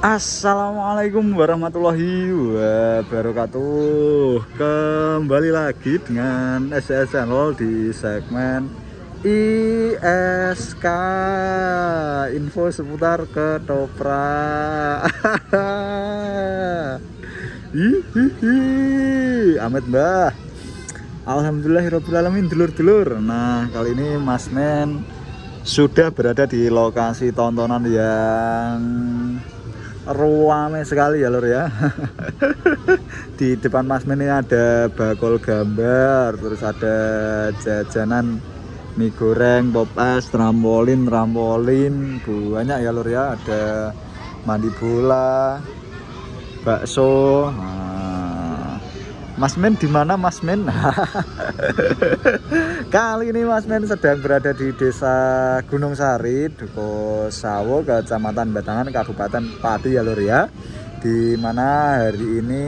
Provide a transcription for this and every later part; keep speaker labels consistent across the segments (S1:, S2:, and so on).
S1: Assalamualaikum warahmatullahi wabarakatuh. Kembali lagi dengan SCS Channel di segmen ISK, info seputar ketoprak. Hihihi, Amit Mbah. Alhamdulillahirrahmanirrahim, dulur-dulur. Nah, kali ini Mas Men sudah berada di lokasi tontonan yang ruame sekali ya lur ya. Di depan Mas Men ini ada bakul gambar, terus ada jajanan mie goreng, pop es, trampolin, banyak ya lur ya. Ada mandi bola, bakso. Mas Men di mana Mas Men? Kali ini Mas Men sedang berada di Desa Gunung Sari, Duko Sawo, Kecamatan Batangan, Kabupaten Pati ya lur ya. Di mana hari ini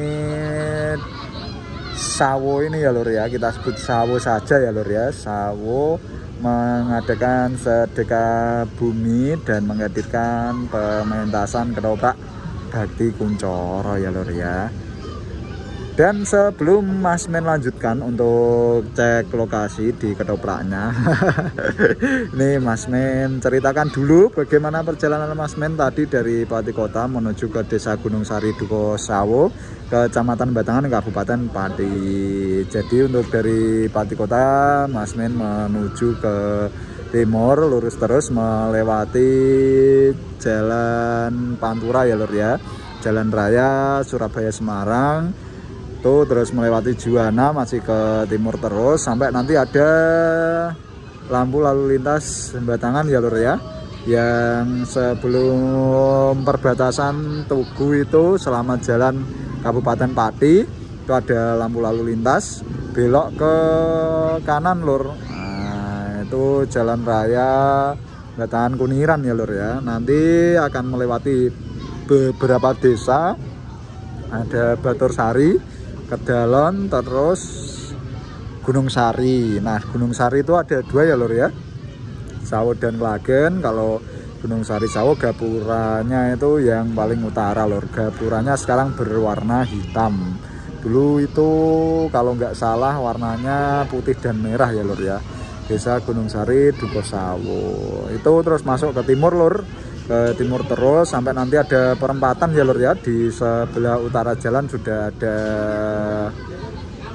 S1: Sawo ini ya lur ya, kita sebut Sawo saja ya lur ya. Sawo mengadakan sedekah bumi dan menghadirkan pementasan ketoprak Bakti Kuncoro ya lur ya. Dan sebelum Mas Men lanjutkan untuk cek lokasi di ketopraknya, nih Mas Men ceritakan dulu bagaimana perjalanan Mas Men tadi dari Pati Kota menuju ke Desa Gunung Sari Duko Sawo, Kecamatan Batangan, Kabupaten Pati. Jadi untuk dari Pati Kota, Mas Men menuju ke timur, lurus terus melewati Jalan Pantura ya lur ya, Jalan Raya Surabaya Semarang. Tuh terus melewati Juwana, masih ke timur terus sampai nanti ada lampu lalu lintas Batangan ya lur ya, yang sebelum perbatasan Tugu itu selama jalan Kabupaten Pati itu ada lampu lalu lintas belok ke kanan lur. Nah, itu jalan raya Batangan Kuniran ya lur ya. Nanti akan melewati beberapa desa, ada Batur Sari, Kedalon, terus Gunung Sari. Nah, Gunung Sari itu ada dua ya lur ya, Sawo dan Klagen. Kalau Gunung Sari Sawo gapuranya itu yang paling utara lur. Gapuranya sekarang berwarna hitam. Dulu itu kalau nggak salah warnanya putih dan merah ya lur ya. Desa Gunung Sari Duko Sawo. Itu terus masuk ke timur lur, ke timur terus sampai nanti ada perempatan ya lur ya. Di sebelah utara jalan sudah ada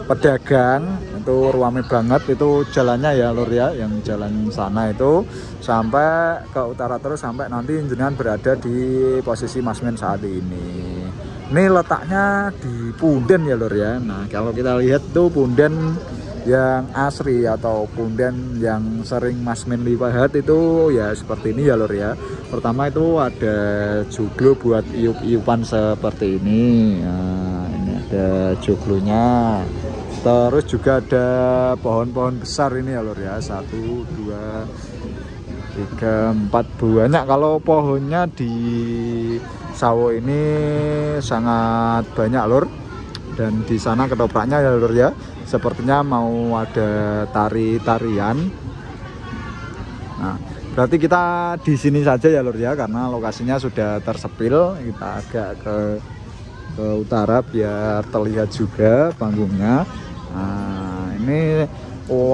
S1: pedagang, itu ruame banget itu jalannya ya lur ya, yang jalan sana itu sampai ke utara terus sampai nanti jenengan berada di posisi Mas Men saat ini. Ini letaknya di punden ya lur ya. Nah, kalau kita lihat tuh punden yang asri atau punden yang sering Mas Men lihat itu ya seperti ini ya lur ya. Pertama itu ada joglo buat iup-iupan seperti ini. Nah, ini ada joglonya. Terus juga ada pohon-pohon besar ini ya lur ya. 1, 2, 3, 4 banyak. Kalau pohonnya di Sawo ini sangat banyak lur. Dan di sana ketopraknya ya lur ya, sepertinya mau ada tarian. Nah, berarti kita di sini saja ya lur ya, karena lokasinya sudah tersepil. Kita agak ke utara biar terlihat juga panggungnya. Nah, ini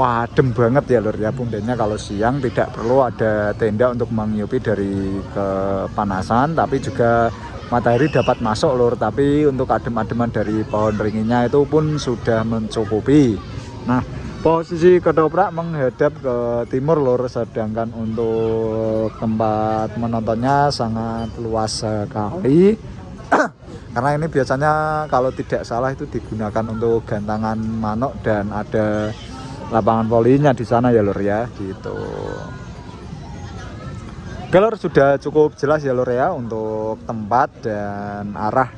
S1: adem banget ya lur ya pundennya. Kalau siang tidak perlu ada tenda untuk menghiupi dari kepanasan, tapi juga matahari dapat masuk lur, tapi untuk adem-ademan dari pohon ringinnya itu pun sudah mencukupi. Nah, posisi ketoprak menghadap ke timur lur, sedangkan untuk tempat menontonnya sangat luas sekali. Karena ini biasanya kalau tidak salah itu digunakan untuk gantangan manuk dan ada lapangan volinya di sana ya lur ya, gitu. Lur, sudah cukup jelas ya lur ya untuk tempat dan arah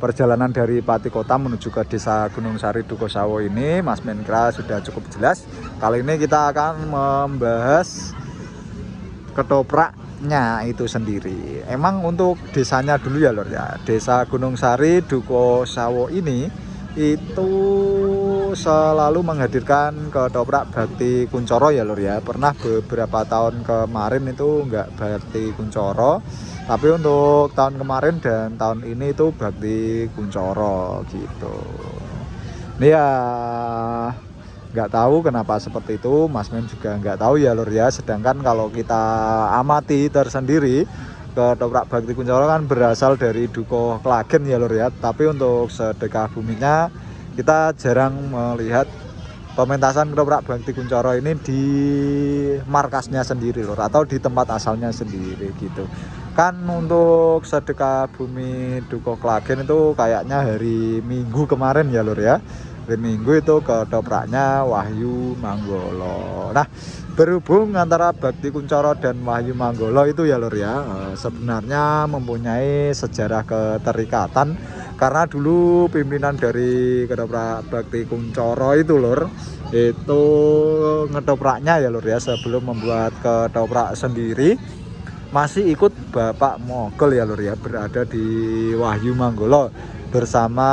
S1: perjalanan dari Pati Kota menuju ke Desa Gunung Sari Duko Sawo ini. Mas Men kira sudah cukup jelas. Kali ini kita akan membahas ketopraknya itu sendiri. Emang untuk desanya dulu ya lur ya. Desa Gunung Sari Duko Sawo ini itu selalu menghadirkan ketoprak Bakti Kuncoro ya lur ya. Pernah beberapa tahun kemarin itu enggak Bakti Kuncoro, tapi untuk tahun kemarin dan tahun ini itu Bakti Kuncoro gitu. Ini ya nggak tahu kenapa seperti itu, Mas Men juga nggak tahu ya lur ya. Sedangkan kalau kita amati tersendiri, ketoprak Bakti Kuncoro kan berasal dari Dukuh Klagen ya lur ya. Tapi untuk sedekah buminya kita jarang melihat pementasan ketoprak Bakti Kuncoro ini di markasnya sendiri lur, atau di tempat asalnya sendiri gitu. Kan untuk sedekah bumi Dukuh Klagen itu kayaknya hari Minggu kemarin ya lur ya. Hari Minggu itu ketopraknya Wahyu Manggolo. Nah, berhubung antara Bakti Kuncoro dan Wahyu Manggolo itu ya lur ya, sebenarnya mempunyai sejarah keterikatan. Karena dulu pimpinan dari ketoprak Bakti Kuncoro itu lur, itu ngetopraknya ya lur ya, sebelum membuat ketoprak sendiri masih ikut Bapak Mogol ya lur ya, berada di Wahyu Manggolo bersama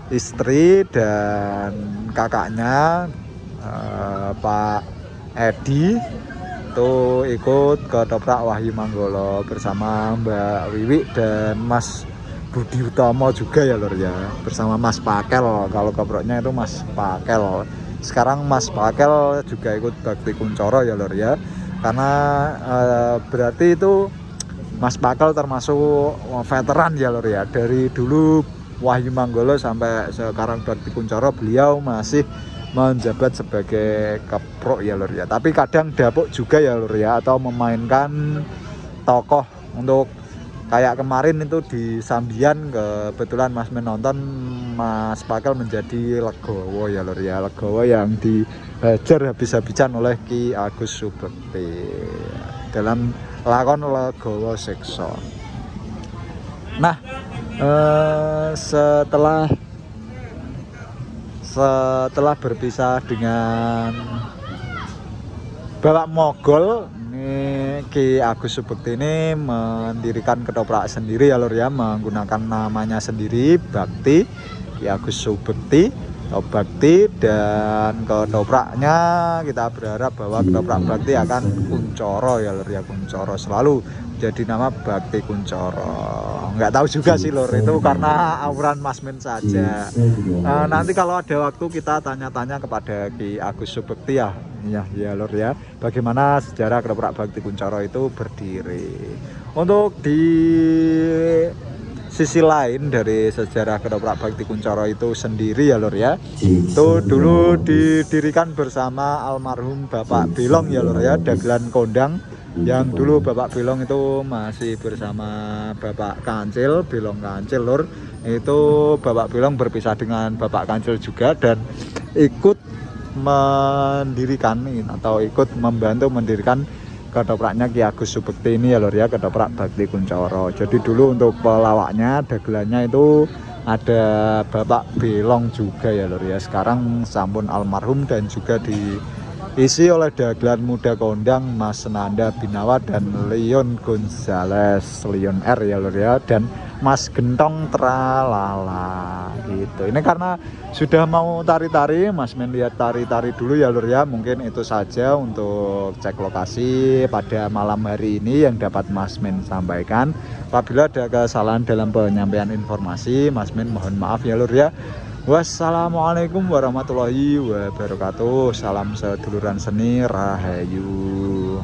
S1: istri dan kakaknya Pak Edi itu ikut ketoprak Wahyu Manggolo bersama Mbak Wiwi dan Mas Budi Utomo juga ya lur ya, bersama Mas Pakel. Kalau keproknya itu Mas Pakel. Sekarang Mas Pakel juga ikut Bakti Kuncoro ya lur ya, karena berarti itu Mas Pakel termasuk veteran ya lur ya. Dari dulu Wahyu Manggolo sampai sekarang Bakti Kuncoro beliau masih menjabat sebagai keprok ya lur ya. Tapi kadang dapuk juga ya lur ya, atau memainkan tokoh. Untuk kayak kemarin itu di Sambian, kebetulan Mas menonton, Mas Pakel menjadi Legowo ya lur ya. Legowo yang dihajar habis-habisan oleh Ki Agus Subekti dalam lakon Legowo Sekso. Nah, setelah berpisah dengan Bapak Mogol, ini Ki Agus Subekti ini mendirikan ketoprak sendiri ya lur ya, menggunakan namanya sendiri Bakti, Ki Agus Subekti atau Bakti. Dan ketopraknya kita berharap bahwa ketoprak Bakti akan Kuncoro ya lur ya, Kuncoro selalu jadi nama Bakti Kuncoro. Nggak tahu juga sih lur, itu karena auran Mas Men saja. Nanti kalau ada waktu kita tanya-tanya kepada Ki Agus Subekti ya lur ya, bagaimana sejarah ketoprak Bakti Kuncoro itu berdiri. Untuk di sisi lain dari sejarah ketoprak Bakti Kuncoro itu sendiri ya lur ya, itu dulu didirikan bersama almarhum Bapak Belong ya lur ya, dagelan kondang. Yang dulu Bapak Belong itu masih bersama Bapak Kancil, Belong Kancil lur. Itu Bapak Belong berpisah dengan Bapak Kancil juga dan ikut mendirikan atau ikut membantu mendirikan ketopraknya Ki Agus Subekti ini ya lur ya, ketoprak Bakti Kuncoro. Jadi dulu untuk pelawaknya, dagelannya itu ada Bapak Belong juga ya lur ya. Sekarang sampun almarhum dan juga diisi oleh dagelan muda kondang Mas Senanda Binawa dan Leon Gonzales, Leon R ya lur ya, dan Mas Gentong Tralala gitu. Ini karena sudah mau tari-tari, Mas Men lihat tari-tari dulu ya lur ya. Mungkin itu saja untuk cek lokasi pada malam hari ini yang dapat Mas Men sampaikan. Apabila ada kesalahan dalam penyampaian informasi, Mas Men mohon maaf ya lur ya. Wassalamualaikum warahmatullahi wabarakatuh. Salam seduluran seni, rahayu.